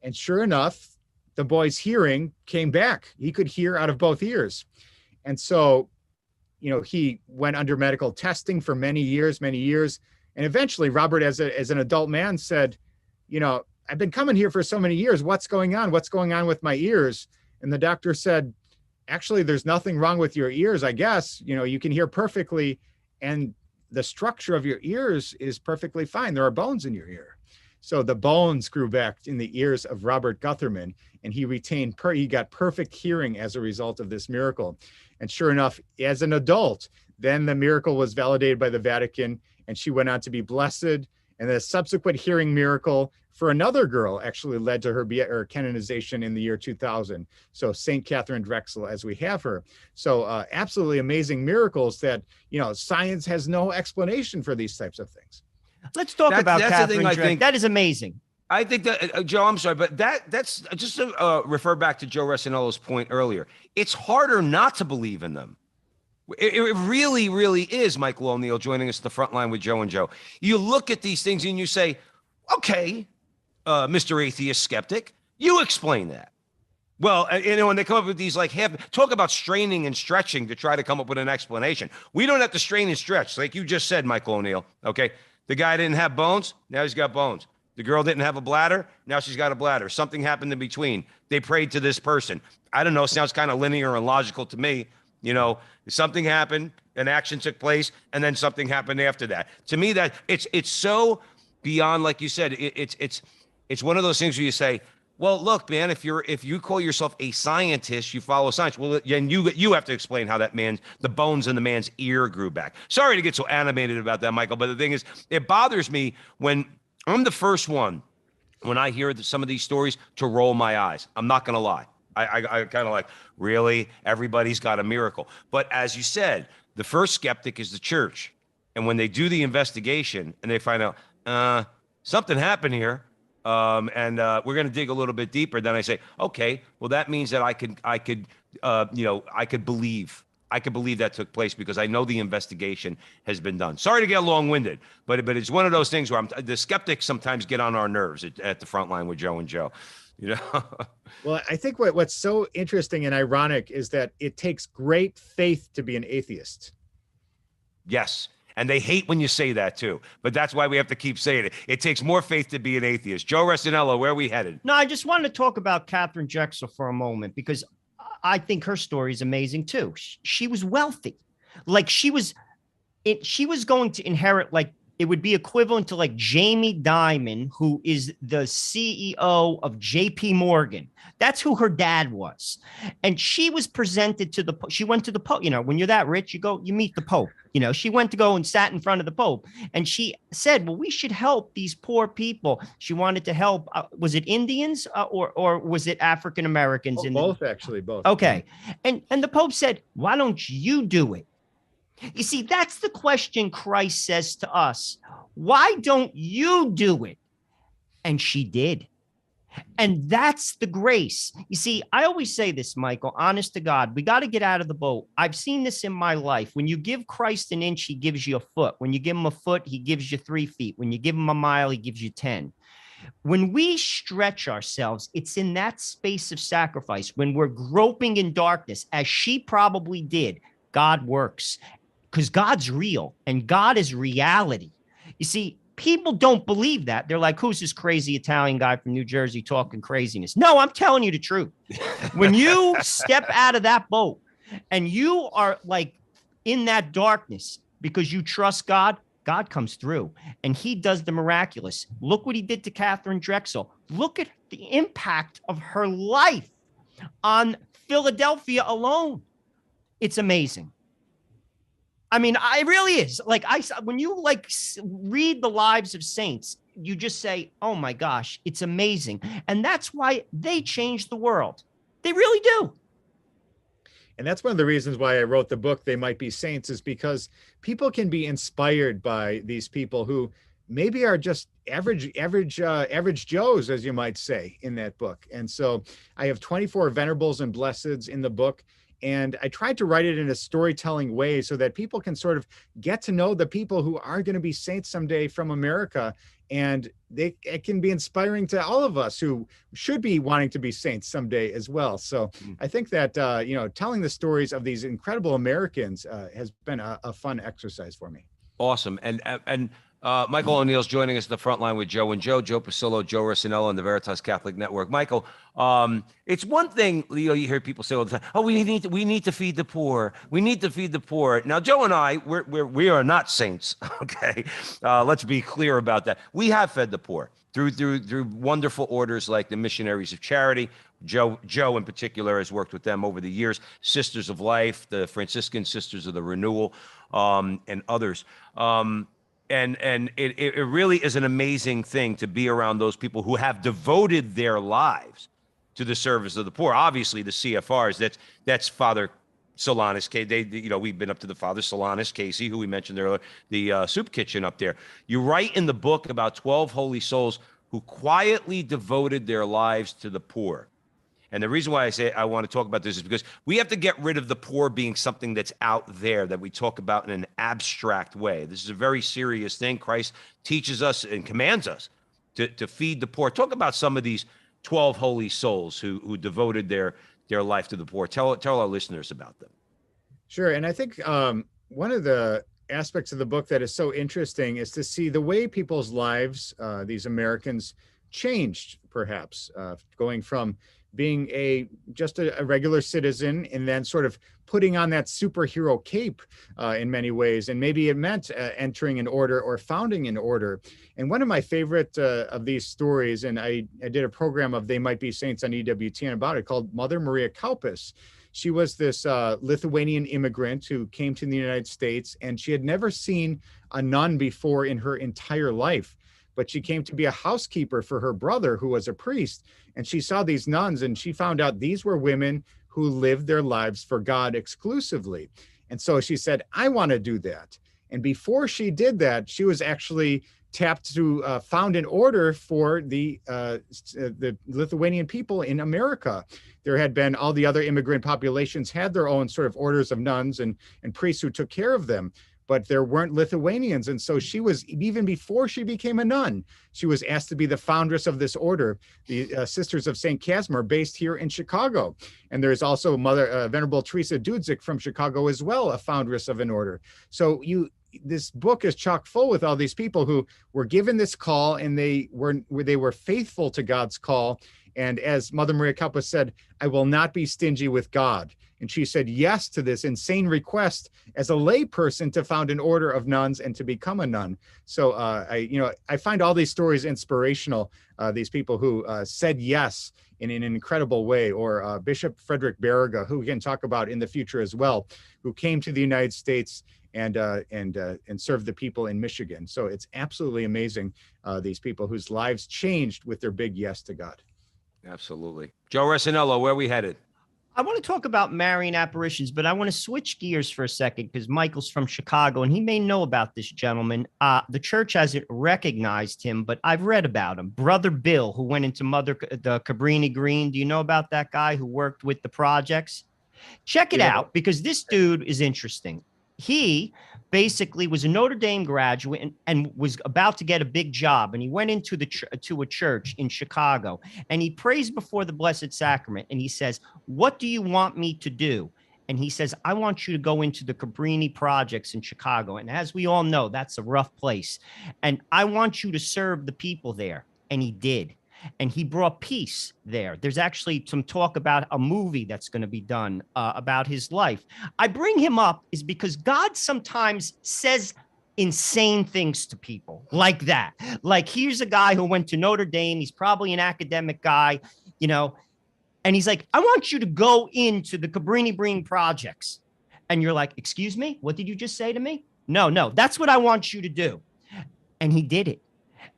And sure enough, the boy's hearing came back. He could hear out of both ears. And so, he went under medical testing for many years. And eventually Robert, as an adult man, said, I've been coming here for so many years. What's going on? What's going on with my ears? And the doctor said, actually, there's nothing wrong with your ears, I guess. You can hear perfectly, and the structure of your ears is perfectly fine. There are bones in your ear. So the bones grew back in the ears of Robert Gutherman, and he got perfect hearing as a result of this miracle. And sure enough, as an adult, then the miracle was validated by the Vatican, and she went on to be blessed. And the subsequent hearing miracle for another girl actually led to her canonization in the year 2000. So St. Catherine Drexel, as we have her. So absolutely amazing miracles that, science has no explanation for these types of things. Let's talk about Catherine Drexel. That is amazing. I think that, Joe, I'm sorry, but that's just to refer back to Joe Resinello's point earlier. It's harder not to believe in them. It really, really is. Michael O'Neill joining us at the front line with Joe and Joe. You look at these things and you say, okay, Mr. Atheist Skeptic, you explain that. Well, when they come up with these talk about straining and stretching to try to come up with an explanation. We don't have to strain and stretch. Like you just said, Michael O'Neill, okay? The guy didn't have bones. Now he's got bones. The girl didn't have a bladder. Now she's got a bladder. Something happened in between. They prayed to this person. I don't know. Sounds kind of linear and logical to me. Something happened, an action took place, and then something happened after that. To me, that it's so beyond, like you said, it's one of those things where you say, well, look, man, if you call yourself a scientist, you follow science. Well, then you have to explain how the bones in the man's ear grew back. Sorry to get so animated about that, Michael, but the thing is, it bothers me when I'm the first one, when I hear some of these stories, to roll my eyes. I'm not going to lie. I kind of really, everybody's got a miracle. But as you said, the first skeptic is the church. And when they do the investigation and they find out something happened here, and we're going to dig a little bit deeper, then I say, okay, well, that means that I could believe that took place because I know the investigation has been done. Sorry to get long-winded, but it's one of those things where the skeptics sometimes get on our nerves at the front line with Joe and Joe. Well, I think what's so interesting and ironic is that it takes great faith to be an atheist. Yes. And they hate when you say that too, but that's why we have to keep saying it. It takes more faith to be an atheist. Joe Resinello, where are we headed? No, I just wanted to talk about Catherine Drexel for a moment because I think her story is amazing too. She was wealthy. She was going to inherit it would be equivalent to Jamie Dimon, who is the CEO of JP Morgan. That's who her dad was. And she was presented to she went to the Pope. When you're that rich, you meet the Pope. She went to go and sat in front of the Pope. And she said, well, we should help these poor people. She wanted to help. Was it Indians or was it African Americans? Both. Okay. And the Pope said, why don't you do it? You see, that's the question Christ says to us. Why don't you do it? And she did. And that's the grace. You see, I always say this, Michael, honest to God, we got to get out of the boat. I've seen this in my life. When you give Christ an inch, he gives you a foot. When you give him a foot, he gives you 3 feet. When you give him a mile, he gives you 10. When we stretch ourselves, it's in that space of sacrifice. When we're groping in darkness, as she probably did, God works. Because God's real and God is reality. You see, people don't believe that. They're like, who's this crazy Italian guy from New Jersey talking craziness? No, I'm telling you the truth. When you step out of that boat and you are in that darkness because you trust God, God comes through and he does the miraculous. Look what he did to Catherine Drexel. Look at the impact of her life on Philadelphia alone. It's amazing. I mean, it really is. Like when you read the lives of saints, you just say, oh my gosh, it's amazing. And that's why they changed the world. They really do. And that's one of the reasons why I wrote the book, They Might Be Saints, is because people can be inspired by these people who maybe are just average Joes, as you might say, in that book. And so I have 24 venerables and blesseds in the book. And I tried to write it in a storytelling way so that people can sort of get to know the people who are going to be saints someday from America. And it can be inspiring to all of us who should be wanting to be saints someday as well. So I think that, telling the stories of these incredible Americans has been a fun exercise for me. Awesome. And Michael O'Neill's joining us at the front line with Joe and Joe Pasillo, Joe Rossinello, and the Veritas Catholic Network. Michael, it's one thing, you hear people say all the time, oh, we need to feed the poor. We need to feed the poor. Now, Joe and I, we are not saints. Okay. Let's be clear about that. We have fed the poor through wonderful orders like the Missionaries of Charity. Joe in particular has worked with them over the years, Sisters of Life, the Franciscan Sisters of the Renewal, and others. And it really is an amazing thing to be around those people who have devoted their lives to the service of the poor. Obviously, the CFRs, that's Father Solanus. We've been up to the Father Solanus Casey, who we mentioned earlier, the soup kitchen up there. You write in the book about 12 holy souls who quietly devoted their lives to the poor. And the reason why I say I want to talk about this is because we have to get rid of the poor being something that's out there that we talk about in an abstract way. This is a very serious thing. Christ teaches us and commands us to feed the poor. Talk about some of these 12 holy souls who devoted their life to the poor. Tell our listeners about them. Sure. And I think one of the aspects of the book that is so interesting is to see the way people's lives, these Americans, changed, perhaps, going from being just a regular citizen and then sort of putting on that superhero cape in many ways. And maybe it meant entering an order or founding an order. And one of my favorite of these stories, and I did a program of They Might Be Saints on EWTN about it, called Mother Maria Kaupas. She was this Lithuanian immigrant who came to the United States, and she had never seen a nun before in her entire life. But she came to be a housekeeper for her brother, who was a priest. And she saw these nuns, and she found out these were women who lived their lives for God exclusively. And so she said, I want to do that. And before she did that, she was actually tapped to found an order for the Lithuanian people in America. There had been all the other immigrant populations had their own sort of orders of nuns and priests who took care of them. But there weren't Lithuanians. And so she was, even before she became a nun, she was asked to be the foundress of this order, the Sisters of St. Casimir, based here in Chicago. And there's also Mother Venerable Teresa Dudzik from Chicago as well, a foundress of an order. So this book is chock full with all these people who were given this call, and they were faithful to God's call. And as Mother Maria Kaupas said, I will not be stingy with God. And she said yes to this insane request as a lay person to found an order of nuns and to become a nun. So I find all these stories inspirational. These people who said yes in an incredible way, or Bishop Frederick Barriga, who we can talk about in the future as well, who came to the United States and served the people in Michigan. So it's absolutely amazing, these people whose lives changed with their big yes to God. Absolutely. Joe Rossinello, where are we headed? I want to talk about Marian apparitions, but I want to switch gears for a second because Michael's from Chicago and he may know about this gentleman. The church hasn't recognized him, but I've read about him. Brother Bill, who went into the Cabrini Green. Do you know about that guy who worked with the projects? Check it out, because this dude is interesting. He basically was a Notre Dame graduate and was about to get a big job. And he went into to a church in Chicago, and he prays before the Blessed Sacrament. And he says, what do you want me to do? And he says, I want you to go into the Cabrini projects in Chicago. And as we all know, that's a rough place. And I want you to serve the people there. And he did. And he brought peace there. There's actually some talk about a movie that's going to be done about his life. I bring him up is because God sometimes says insane things to people like that. Like, here's a guy who went to Notre Dame. He's probably an academic guy, you know, and he's like, I want you to go into the Cabrini Green projects. And you're like, excuse me, what did you just say to me? No, that's what I want you to do. And he did it.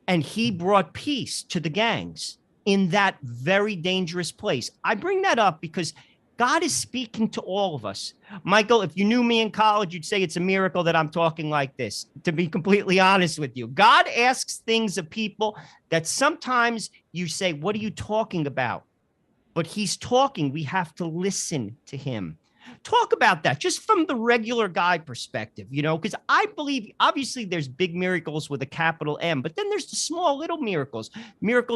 And he brought peace to the gangs in that very dangerous place. I bring that up because God is speaking to all of us. Michael, if you knew me in college, you'd say it's a miracle that I'm talking like this, to be completely honest with you. God asks things of people that sometimes you say, what are you talking about? But he's talking. We have to listen to him. Talk about that just from the regular guy perspective, you know, because I believe obviously there's big miracles with a capital M, but then there's the small little miracles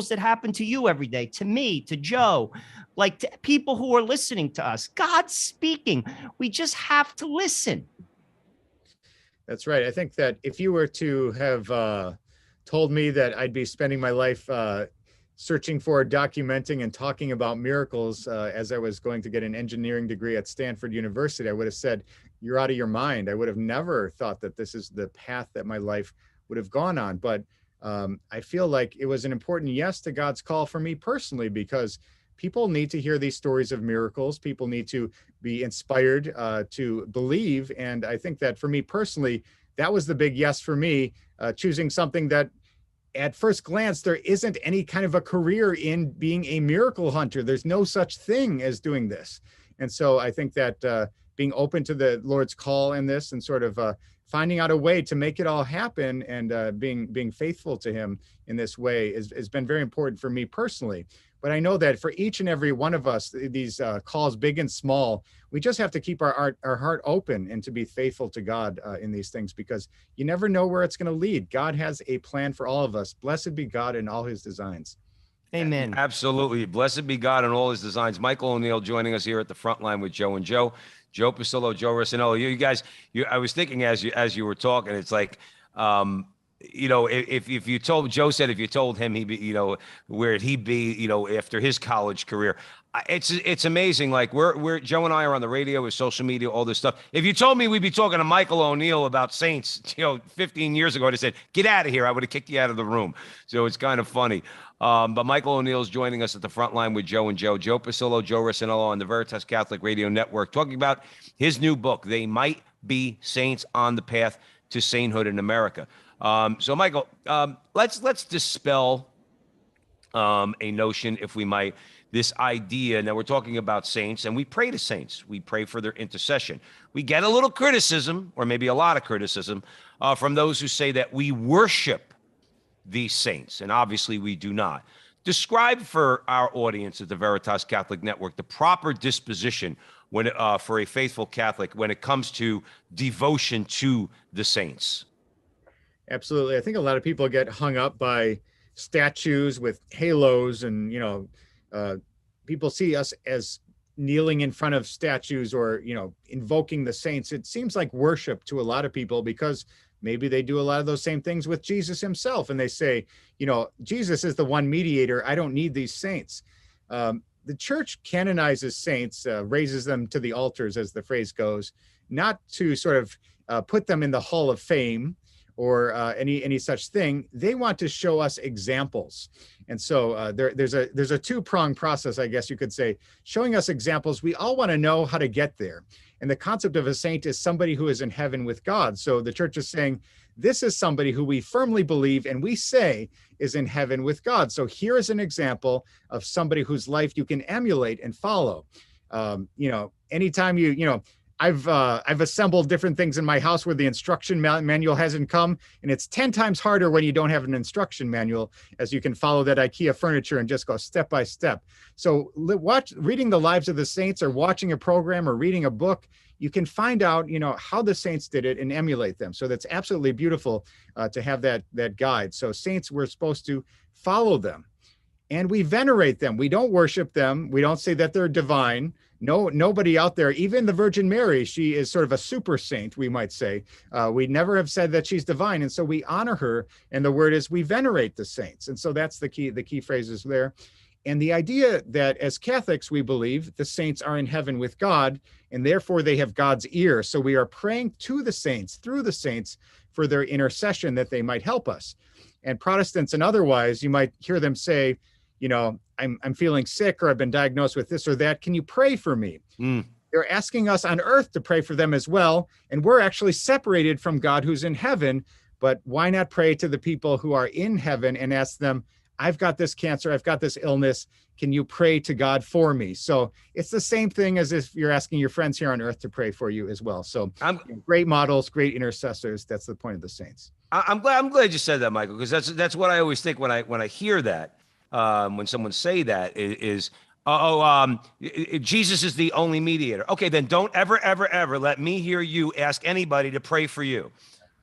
that happen to you every day, to me, to Joe, like to people who are listening to us. God's speaking. We just have to listen. That's right. I think that if you were to have told me that I'd be spending my life searching for, documenting, and talking about miracles as I was going to get an engineering degree at Stanford University, I would have said, you're out of your mind. I would have never thought that this is the path that my life would have gone on. But I feel like it was an important yes to God's call for me personally, because people need to hear these stories of miracles. People need to be inspired to believe. And I think that for me personally, that was the big yes for me, choosing something that at first glance, there isn't any kind of a career in being a miracle hunter. There's no such thing as doing this. And so I think that being open to the Lord's call in this and sort of finding out a way to make it all happen and being faithful to him in this way has been very important for me personally. But I know that for each and every one of us, these calls, big and small, we just have to keep our heart open and to be faithful to God in these things, because you never know where it's going to lead. God has a plan for all of us. Blessed be God in all his designs. Amen. Absolutely. Blessed be God in all his designs. Michael O'Neill joining us here at the front line with Joe and Joe. Joe Pasillo, Joe Rossinello. You guys, I was thinking as you were talking, it's like, you know, if you told, Joe said, if you told him he'd be, you know, where'd he be, you know, after his college career, it's amazing. Like we're Joe and I are on the radio with social media, all this stuff. If you told me we'd be talking to Michael O'Neill about Saints, you know, 15 years ago, I'd have said, get out of here. I would have kicked you out of the room. So it's kind of funny. But Michael O'Neill's joining us at the front line with Joe and Joe. Joe Pasillo, Joe Rossinello on the Veritas Catholic Radio Network, talking about his new book, They Might Be Saints on the Path to Sainthood in America. So Michael, let's dispel a notion, if we might, this idea. Now we're talking about saints, and we pray to saints. We pray for their intercession. We get a little criticism, or maybe a lot of criticism, from those who say that we worship these saints, and obviously we do not. Describe for our audience at the Veritas Catholic Network the proper disposition when for a faithful Catholic when it comes to devotion to the saints. Absolutely. I think a lot of people get hung up by statues with halos, and, you know, people see us as kneeling in front of statues or, you know, invoking the saints. It seems like worship to a lot of people, because maybe they do a lot of those same things with Jesus himself. And they say, you know, Jesus is the one mediator. I don't need these saints. The church canonizes saints, raises them to the altars, as the phrase goes, not to sort of put them in the Hall of Fame or any such thing. They want to show us examples. And so there's a two-pronged process, I guess you could say, showing us examples. We all want to know how to get there. And the concept of a saint is somebody who is in heaven with God. So the church is saying, this is somebody who we firmly believe and we say is in heaven with God. So here is an example of somebody whose life you can emulate and follow. You know, anytime you know, I've assembled different things in my house where the instruction manual hasn't come, and it's 10 times harder when you don't have an instruction manual, as you can follow that IKEA furniture and just go step by step. So reading the lives of the saints, or watching a program, or reading a book, you can find out, you know, how the saints did it and emulate them. So that's absolutely beautiful to have that guide. So saints, we're supposed to follow them, and we venerate them. We don't worship them. We don't say that they're divine. No, nobody out there, even the Virgin Mary, she is sort of a super saint, we might say. We never have said that she's divine. And so we honor her. And the word is we venerate the saints. And so that's the key phrases there. And the idea that as Catholics, we believe the saints are in heaven with God, and therefore they have God's ear. So we are praying to the saints, through the saints, for their intercession that they might help us. And Protestants and otherwise, you might hear them say, you know, I'm feeling sick, or I've been diagnosed with this or that. Can you pray for me? They're asking us on earth to pray for them as well. And we're actually separated from God who's in heaven. But why not pray to the people who are in heaven and ask them, I've got this cancer, I've got this illness. Can you pray to God for me? So it's the same thing as if you're asking your friends here on earth to pray for you as well. So great models, great intercessors. That's the point of the saints. I'm glad you said that, Michael, because that's what I always think when I hear that, when someone say that is Jesus is the only mediator. Okay, then don't ever let me hear you ask anybody to pray for you.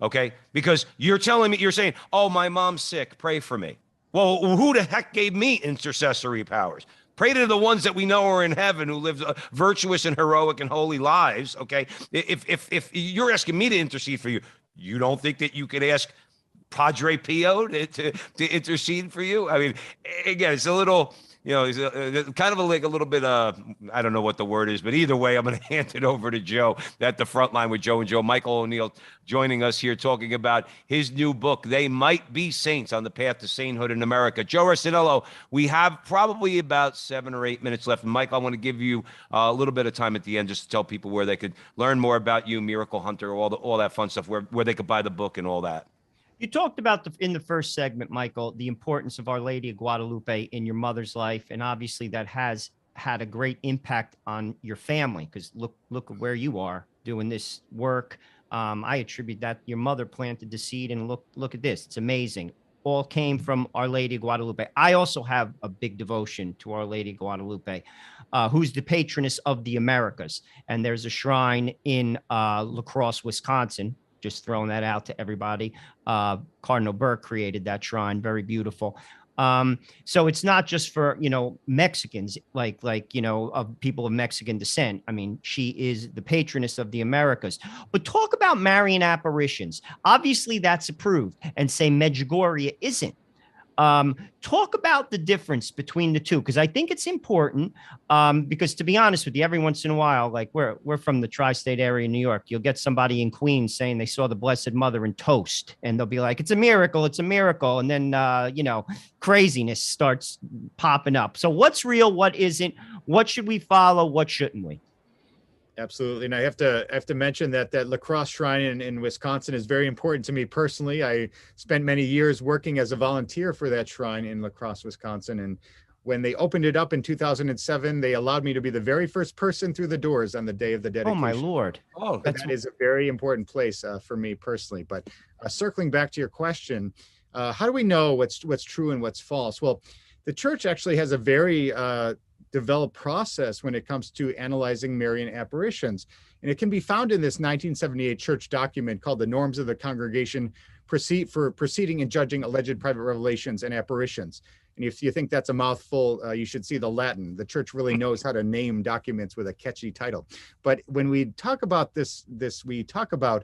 Okay, because you're saying, oh, my mom's sick, pray for me. Well, who the heck gave me intercessory powers? Pray to the ones that we know are in heaven, who live virtuous and heroic and holy lives. Okay, if you're asking me to intercede for you, you don't think that you could ask Padre Pio to intercede for you? I mean, again, it's a little, you know, it's kind of like a little bit, I don't know what the word is, but either way, I'm going to hand it over to Joe at the front line with Joe and Joe. Michael O'Neill joining us here, talking about his new book, They Might Be Saints on the Path to Sainthood in America. Joe Rossinello, we have probably about 7 or 8 minutes left. And Mike, I want to give you a little bit of time at the end just to tell people where they could learn more about you, Miracle Hunter, all that fun stuff, where they could buy the book and all that. You talked about in the first segment, Michael, the importance of Our Lady of Guadalupe in your mother's life. And obviously that has had a great impact on your family, because look at where you are doing this work. I attribute that your mother planted the seed, and look at this. It's amazing. All came from Our Lady of Guadalupe. I also have a big devotion to Our Lady of Guadalupe, who's the patroness of the Americas. And there's a shrine in La Crosse, Wisconsin. Just throwing that out to everybody. Cardinal Burke created that shrine. Very beautiful. So it's not just for, you know, Mexicans, like, you know, of people of Mexican descent. I mean, she is the patroness of the Americas. But talk about Marian apparitions. Obviously, that's approved, and say Medjugorje isn't. Talk about the difference between the two, because I think it's important. Because to be honest with you, every once in a while, like we're from the tri-state area in New York, you'll get somebody in Queens saying they saw the Blessed Mother in toast, and they'll be like, it's a miracle, and then you know, craziness starts popping up. So what's real, what isn't, what should we follow, what shouldn't we? Absolutely. And I have to mention that La Crosse Shrine in Wisconsin is very important to me personally. I spent many years working as a volunteer for that shrine in La Crosse, Wisconsin. And when they opened it up in 2007, they allowed me to be the very first person through the doors on the day of the dedication. Oh, my Lord. Oh, that is a very important place for me personally. But circling back to your question, how do we know what's true and what's false? Well, the church actually has a very developed process when it comes to analyzing Marian apparitions. And it can be found in this 1978 church document called the Norms of the Congregation for Proceeding and Judging Alleged Private Revelations and Apparitions. And if you think that's a mouthful, you should see the Latin. The church really knows how to name documents with a catchy title. But when we talk about this we talk about,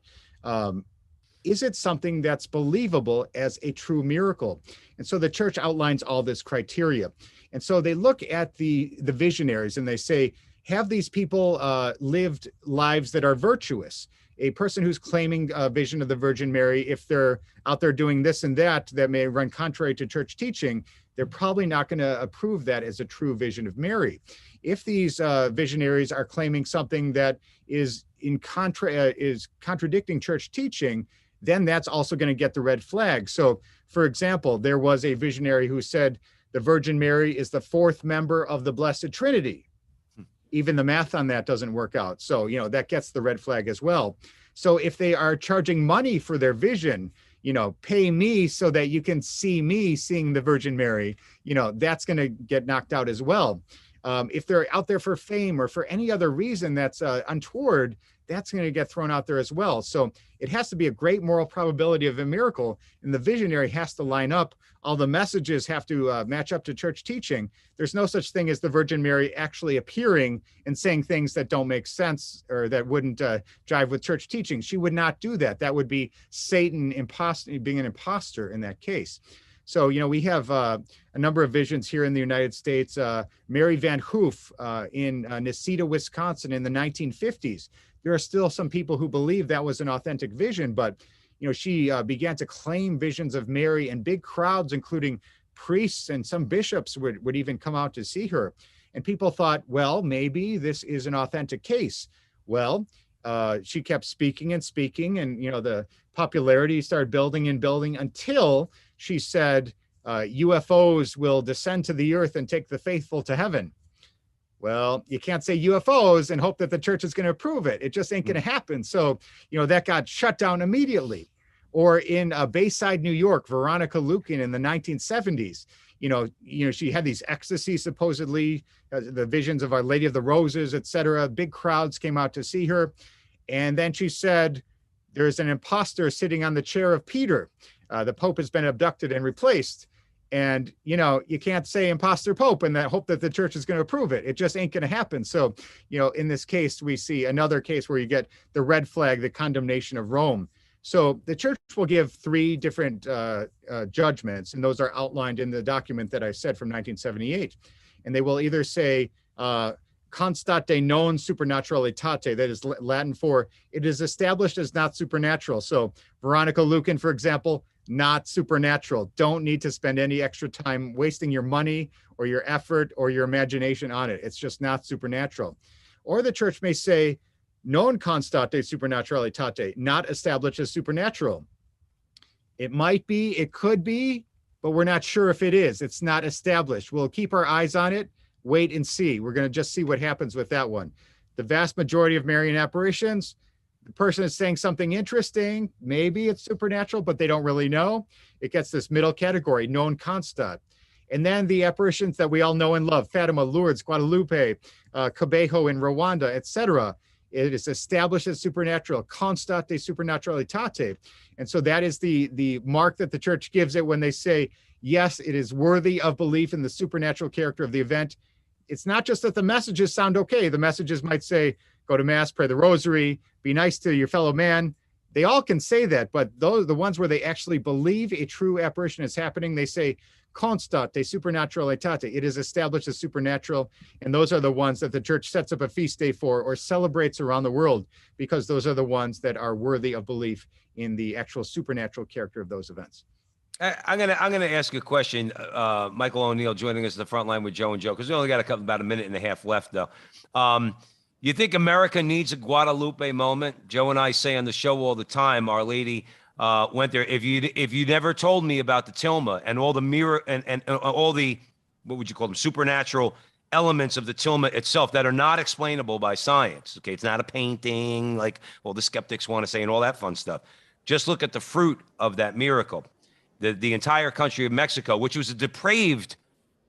is it something that's believable as a true miracle? And so the church outlines all this criteria. And so they look at the visionaries and they say, have these people lived lives that are virtuous? A person who's claiming a vision of the Virgin Mary, if they're out there doing this and that may run contrary to church teaching, they're probably not going to approve that as a true vision of Mary. If these visionaries are claiming something that is contradicting church teaching, then that's also going to get the red flag. So, for example, there was a visionary who said the Virgin Mary is the fourth member of the Blessed Trinity. Even the math on that doesn't work out. So, you know, that gets the red flag as well. So if they are charging money for their vision, you know, pay me so that you can see me seeing the Virgin Mary, you know, that's going to get knocked out as well. If they're out there for fame or for any other reason that's untoward, that's going to get thrown out there as well. So it has to be a great moral probability of a miracle, and the visionary has to line up. All the messages have to match up to church teaching. There's no such thing as the Virgin Mary actually appearing and saying things that don't make sense or that wouldn't jive with church teaching. She would not do that. That would be Satan being an imposter in that case. So, we have a number of visions here in the United States. Mary Van Hoof in Necedah, Wisconsin in the 1950s. There are still some people who believe that was an authentic vision, but she began to claim visions of Mary, and big crowds, including priests and some bishops, would even come out to see her. And people thought, well, maybe this is an authentic case. Well, she kept speaking and speaking, and the popularity started building and building until she said, UFOs will descend to the earth and take the faithful to heaven. Well, you can't say UFOs and hope that the church is going to approve it. It just ain't going to happen. So, that got shut down immediately. Or in Bayside, New York, Veronica Lukin in the 1970s, she had these ecstasies, supposedly, the visions of Our Lady of the Roses, etc. Big crowds came out to see her. And then she said, there's an imposter sitting on the chair of Peter. The Pope has been abducted and replaced. And, you can't say imposter Pope and hope that the church is going to approve it. It just ain't going to happen. So, in this case, we see another case where you get the red flag, the condemnation of Rome. So the church will give three different judgments, and those are outlined in the document that I said from 1978. And they will either say, constate non supernaturalitate, that is Latin for, it is established as not supernatural. So Veronica Lukin, for example, not supernatural. Don't need to spend any extra time wasting your money or your effort or your imagination on it. It's just not supernatural. Or the church may say, non constate supernaturalitate, not established as supernatural. It might be, it could be, but we're not sure if it is. It's not established. We'll keep our eyes on it, wait and see. We're going to just see what happens with that one. The vast majority of Marian apparitions, the person is saying something interesting, maybe it's supernatural, but they don't really know. It gets this middle category, non constat. And then the apparitions that we all know and love, Fatima, Lourdes, Guadalupe, Cabejo in Rwanda, etc. It is established as supernatural, constate supernaturalitate. And so that is the mark that the church gives it when they say, yes, it is worthy of belief in the supernatural character of the event. It's not just that the messages sound okay. The messages might say, go to mass, pray the rosary, be nice to your fellow man. They all can say that, but those the ones where they actually believe a true apparition is happening, they say, constate supernaturalitate. It is established as supernatural. And those are the ones that the church sets up a feast day for or celebrates around the world, because those are the ones that are worthy of belief in the actual supernatural character of those events. I'm gonna ask you a question. Michael O'Neill joining us at the front line with Joe and Joe, because we only got about a minute and a half left, though. You think America needs a Guadalupe moment? Joe and I say on the show all the time, Our Lady went there. If you never told me about the tilma and all the mirror and all the, what would you call them, supernatural elements of the tilma itself that are not explainable by science. Okay, it's not a painting like all the skeptics want to say and all that fun stuff. Just look at the fruit of that miracle. The entire country of Mexico, which was a depraved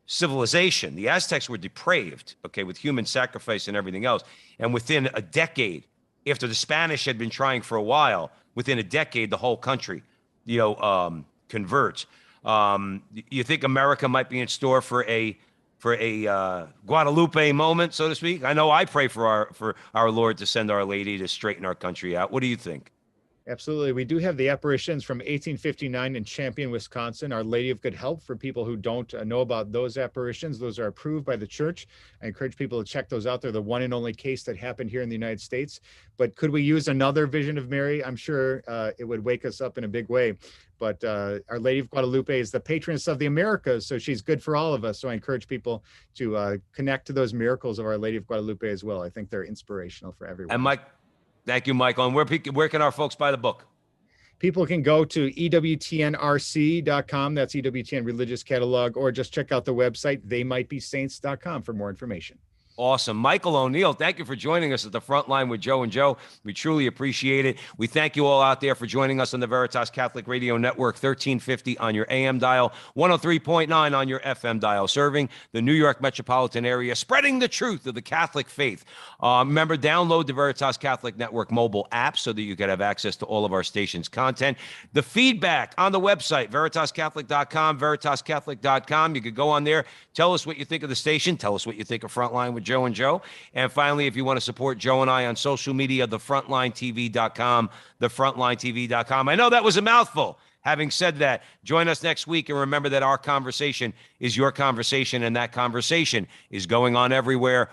civilization. The Aztecs were depraved, okay, with human sacrifice and everything else. And within a decade, after the Spanish had been trying for a while, within a decade, the whole country, converts. You think America might be in store for a Guadalupe moment, so to speak? I know I pray for our Lord to send Our Lady to straighten our country out. What do you think? Absolutely. We do have the apparitions from 1859 in Champion, Wisconsin, Our Lady of Good Help. For people who don't know about those apparitions, those are approved by the church. I encourage people to check those out. They're the one and only case that happened here in the United States. But could we use another vision of Mary? I'm sure it would wake us up in a big way. But Our Lady of Guadalupe is the patroness of the Americas, so she's good for all of us. So I encourage people to connect to those miracles of Our Lady of Guadalupe as well. I think they're inspirational for everyone. And Mike, thank you, Michael. And where can our folks buy the book? People can go to EWTNRC.com. That's EWTN Religious Catalog, or just check out the website, theymightbesaints.com for more information. Awesome. Michael O'Neill, thank you for joining us at the front line with Joe and Joe. We truly appreciate it. We thank you all out there for joining us on the Veritas Catholic Radio Network, 1350 on your AM dial, 103.9 on your FM dial, serving the New York metropolitan area, spreading the truth of the Catholic faith. Remember, download the Veritas Catholic Network mobile app so that you can have access to all of our station's content. The feedback on the website, veritascatholic.com, veritascatholic.com. You could go on there, tell us what you think of the station, tell us what you think of Frontline with Joe and Joe. And finally, if you want to support Joe and I on social media, thefrontlinetv.com, thefrontlinetv.com. I know that was a mouthful. Having said that, join us next week, and remember that our conversation is your conversation, and that conversation is going on everywhere